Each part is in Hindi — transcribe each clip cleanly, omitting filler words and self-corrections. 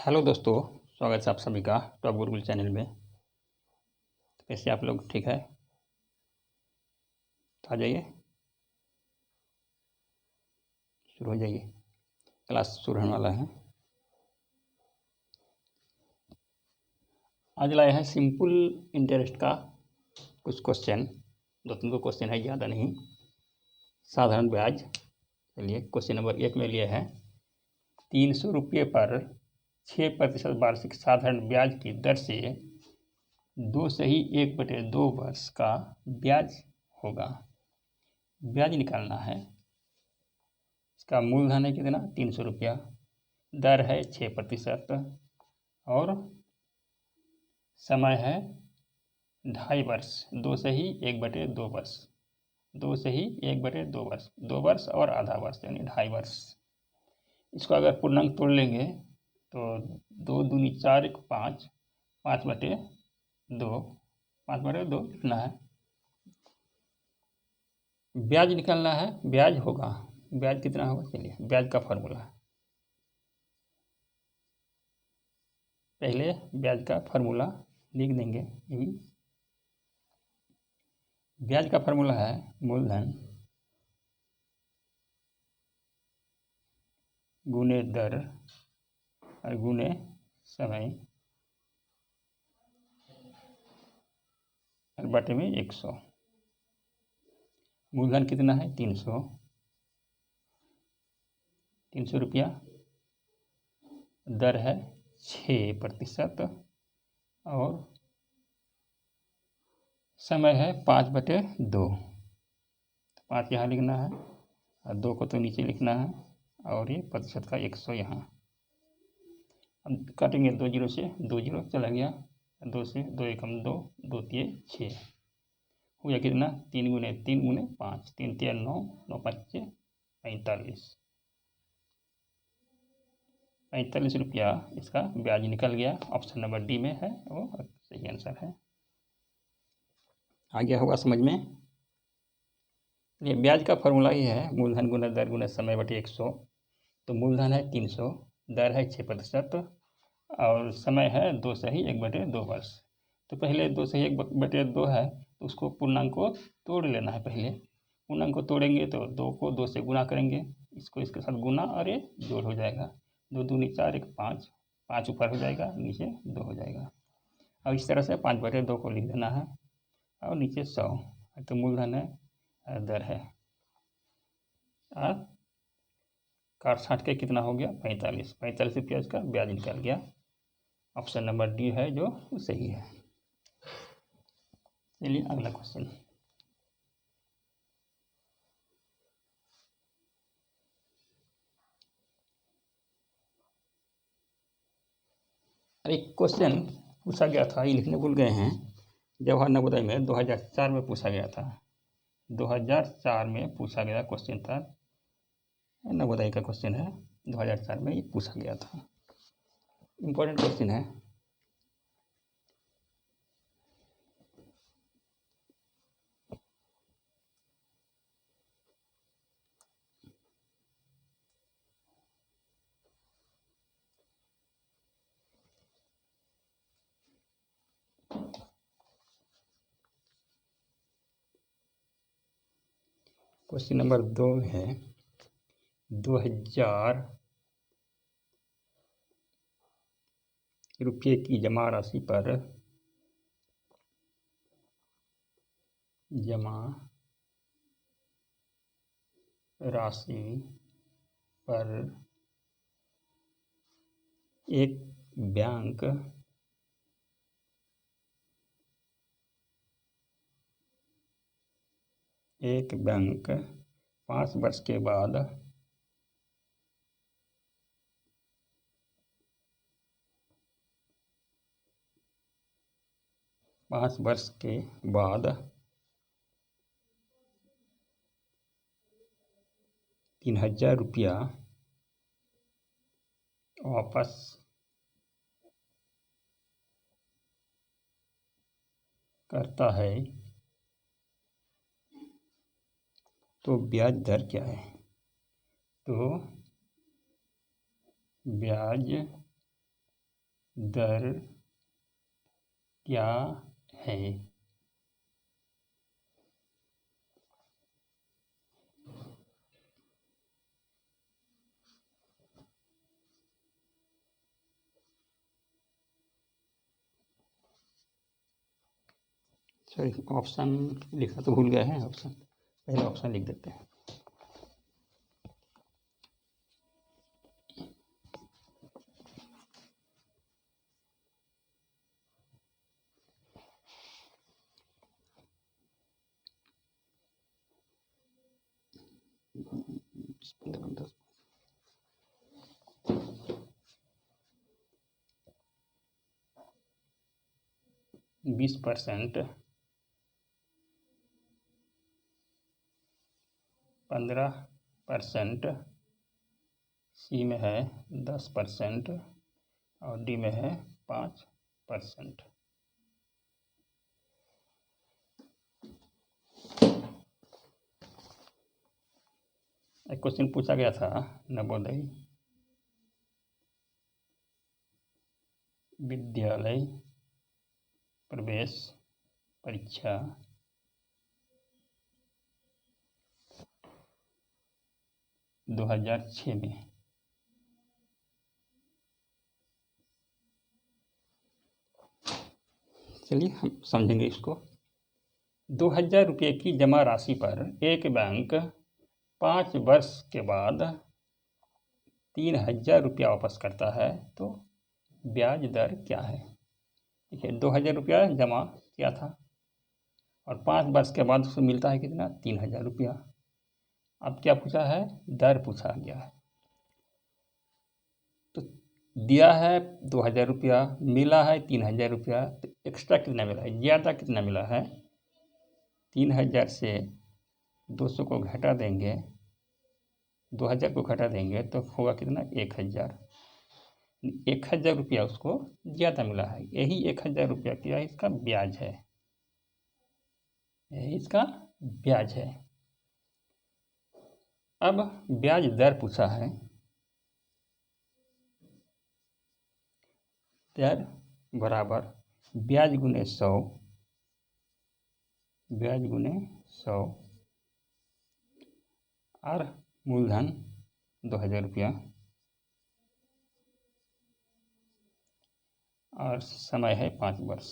हेलो दोस्तों, स्वागत है आप सभी का टॉप गुरुकुल चैनल में। तो कैसे आप लोग? ठीक है तो आ जाइए, शुरू हो जाइए। क्लास शुरू होने वाला है। आज लाए हैं सिंपल इंटरेस्ट का कुछ क्वेश्चन। 2-3 क्वेश्चन है, ज़्यादा नहीं। साधारण ब्याज। चलिए, क्वेश्चन नंबर 1 में लिए है 300 रुपये पर 6% वार्षिक साधारण ब्याज की दर से 2 वर्ष का ब्याज होगा। ब्याज निकालना है। इसका मूलधन है कितना? 300 रुपया। दर है 6% और समय है 2.5 वर्ष। 2 वर्ष। 2 वर्ष और आधा वर्ष यानी 2.5 वर्ष। इसको अगर पूर्णांक तोड़ लेंगे तो 2 दूनी 4 1 5 5/2 5/2 लिखना है। ब्याज निकालना है। ब्याज होगा, ब्याज कितना होगा? चलिए, ब्याज का फॉर्मूला। पहले ब्याज का फार्मूला लिख देंगे। ब्याज का फार्मूला है मूलधन गुने दर और गुने समय और बटे में 100। मूलधन कितना है? 300 रुपया। दर है 6% और समय है 5/2। 5 यहाँ लिखना है और 2 को तो नीचे लिखना है और ये प्रतिशत का 100 यहाँ। हम काटेंगे 2 जीरो से, 2 जीरो चला गया, 2 से 2 एकम 2, 2 तिये 6 हो गया कितना? 3 गुने 3 गुने 5, 3 तिया 9, 9 5 45। 45 रुपया इसका ब्याज निकल गया। ऑप्शन नंबर डी में है, वो सही आंसर है। आ गया होगा समझ में। ये ब्याज का फॉर्मूला ही है मूलधन गुना दर गुना समय बटे 100। तो मूलधन है 300, दर है 6% और समय है 2 वर्ष। तो पहले 2/1 है तो उसको पूर्णांक को तोड़ लेना है। पहले पूर्णांक को तोड़ेंगे तो 2 को 2 से गुना करेंगे, इसको इसके साथ गुना और ये जोड़ हो जाएगा। 2 दूनी 4 1 5, 5 ऊपर हो जाएगा, नीचे 2 हो जाएगा। अब इस तरह से 5/2 को लिख देना है और नीचे 100। तो मूलधन है, दर है। और काट छाट के कितना हो गया? 45 रुपया इसका ब्याज निकल गया। ऑप्शन नंबर डी है जो सही है। चलिए अगला क्वेश्चन। एक क्वेश्चन पूछा गया था, ये लिखने भूल गए हैं। जवाहर नवोदय में 2004 में पूछा गया था। 2004 में पूछा गया क्वेश्चन था, नवोदय का क्वेश्चन है। 2004 में ये पूछा गया था, इम्पोर्टेंट क्वेश्चन है। क्वेश्चन नंबर 2 है 2000 रुपये की जमा राशि पर एक बैंक 5 वर्ष के बाद 3000 रुपया वापस करता है तो ब्याज दर क्या है? तो ब्याज दर क्या है? सॉरी, ऑप्शन लिखना तो भूल गए हैं। ऑप्शन, पहले ऑप्शन लिख देते हैं। दस 20%, 15%, सी में है 10% और डी में है 5%। एक क्वेश्चन पूछा गया था नवोदय विद्यालय प्रवेश परीक्षा 2006 में। चलिए हम समझेंगे इसको। 2000 रुपये की जमा राशि पर एक बैंक 5 वर्ष के बाद 3000 रुपया वापस करता है तो ब्याज दर क्या है? देखिए, 2000 रुपया जमा किया था और 5 वर्ष के बाद उसको मिलता है कितना? 3000 रुपया। अब क्या पूछा है? दर पूछा गया है। तो दिया है 2000 रुपया, मिला है 3000 रुपया, तो एक्स्ट्रा कितना मिला है? ज़्यादा कितना मिला है? 3000 से 200 को घटा देंगे, 2000 को घटा देंगे तो होगा कितना? 1000। 1000 रुपया उसको ज़्यादा मिला है। यही 1000 रुपया क्या है? इसका ब्याज है। यही इसका ब्याज है। अब ब्याज दर पूछा है। दर बराबर ब्याज गुने 100, ब्याज गुने 100 और मूलधन 2000 रुपया और समय है 5 वर्ष।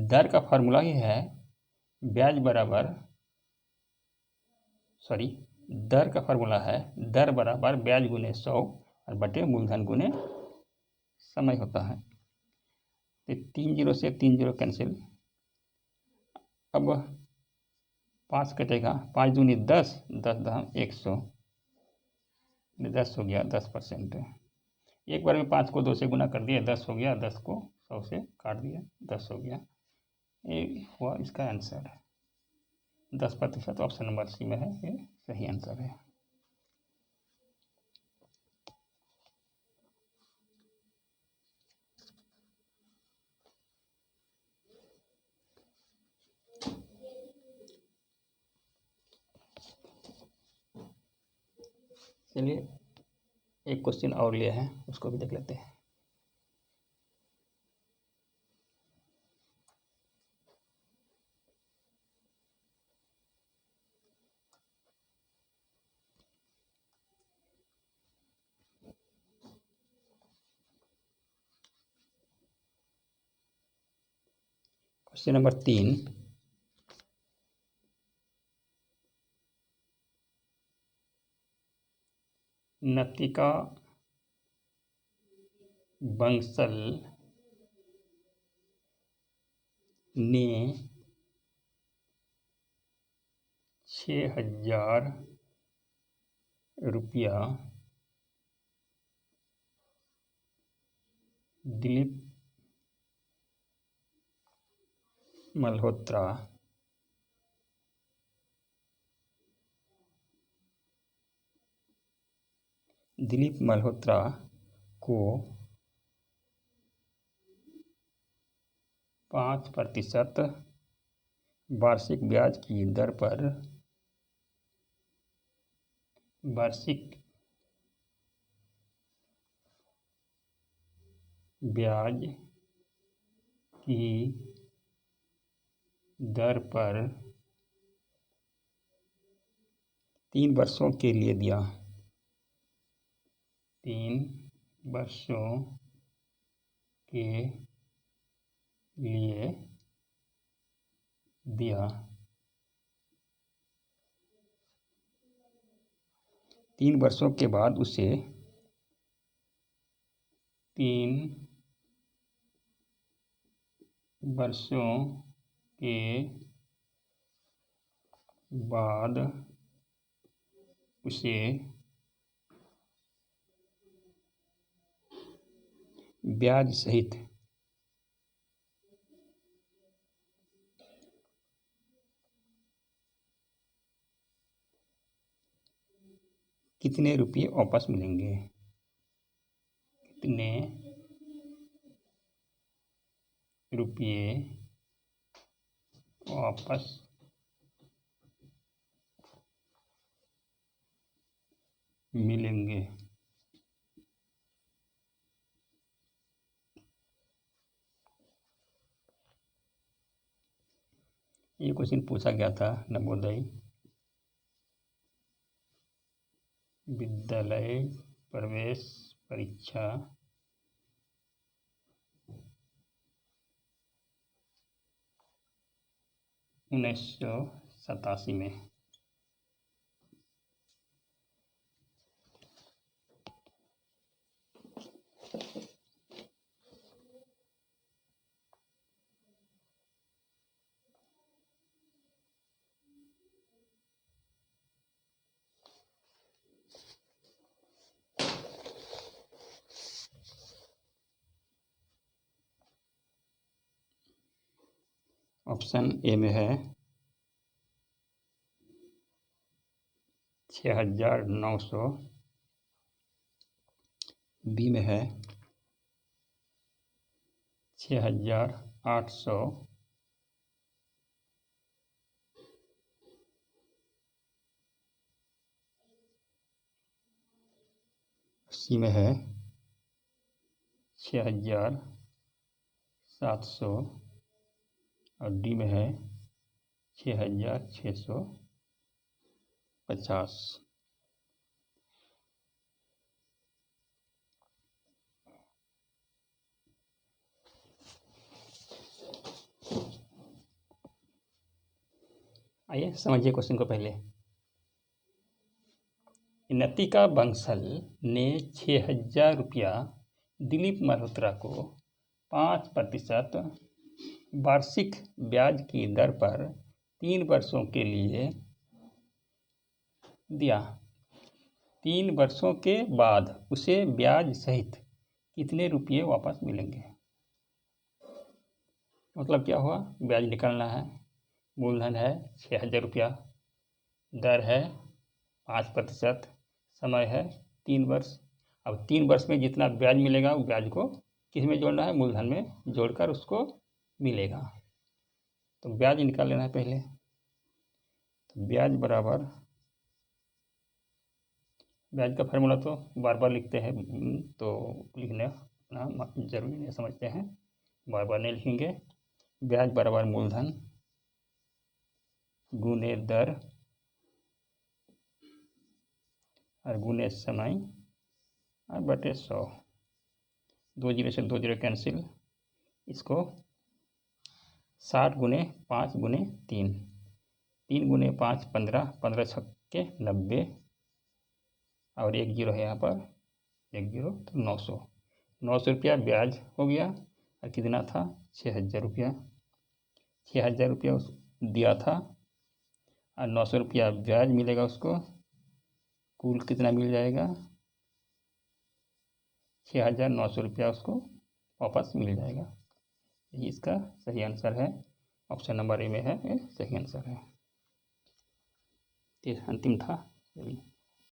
दर का फार्मूला ही है ब्याज बराबर, सॉरी, दर का फार्मूला है दर बराबर ब्याज गुने 100 और बटे मूलधन गुने समय होता है। तो 3 जीरो से 3 जीरो कैंसिल। अब 5 कटेगा, 5 दूनी 10, 10 दहा 100, 10 हो गया 10%। एक बार में 5 को 2 से गुना कर दिया, 10 हो गया, 10 को 100 से काट दिया, 10 हो गया। ये हुआ इसका आंसर। 10%। ऑप्शन नंबर सी में है, ये सही आंसर है। चलिए एक क्वेश्चन और लिया है, उसको भी देख लेते हैं। क्वेश्चन नंबर 3, नतिका बंसल ने 6000 रुपया दिलीप मल्होत्रा को 5% वार्षिक ब्याज की दर पर वार्षिक ब्याज की दर पर 3 वर्षों के लिए दिया। 3 वर्षों के लिए दिया। 3 वर्षों के बाद उसे 3 वर्षों के बाद उसे ब्याज सहित कितने रुपये वापस मिलेंगे? कितने रुपये वापस मिलेंगे? ये क्वेश्चन पूछा गया था नवोदय विद्यालय प्रवेश परीक्षा 1987 में। ऑप्शन ए में है 6,900, बी में है 6,800, सी में है 6,700 और डी में है 6,650। आइए समझिए क्वेश्चन को पहले। नतिका बंसल ने 6,000 रुपया दिलीप मल्होत्रा को 5% वार्षिक ब्याज की दर पर 3 वर्षों के लिए दिया। 3 वर्षों के बाद उसे ब्याज सहित कितने रुपये वापस मिलेंगे? मतलब क्या हुआ? ब्याज निकालना है, मूलधन है 6,000 रुपया, दर है 5%, समय है 3 वर्ष। अब 3 वर्ष में जितना ब्याज मिलेगा वो ब्याज को किस में जोड़ना है? मूलधन में जोड़कर उसको मिलेगा। तो ब्याज निकाल लेना है पहले। तो ब्याज बराबर, ब्याज का फार्मूला तो बार बार लिखते हैं, तो लिखना जरूरी नहीं समझते हैं, बार बार नहीं लिखेंगे। ब्याज बराबर मूलधन गुने दर और गुने समय और बटे 100। 2 जीरो से 2 जीरो कैंसिल। इसको 60 गुने 5 गुने 3, 3 गुने 5 15, 15 छक्के 90 और 1 जीरो है यहाँ पर, 1 जीरो, तो 900 रुपया ब्याज हो गया। और कितना था? 6,000 रुपया। 6,000 रुपया उस दिया था और 900 रुपया ब्याज मिलेगा उसको। कुल कितना मिल जाएगा? 6,900 रुपया उसको वापस मिल जाएगा। ये इसका सही आंसर है। ऑप्शन नंबर ए में है, ये सही आंसर है। ये अंतिम था।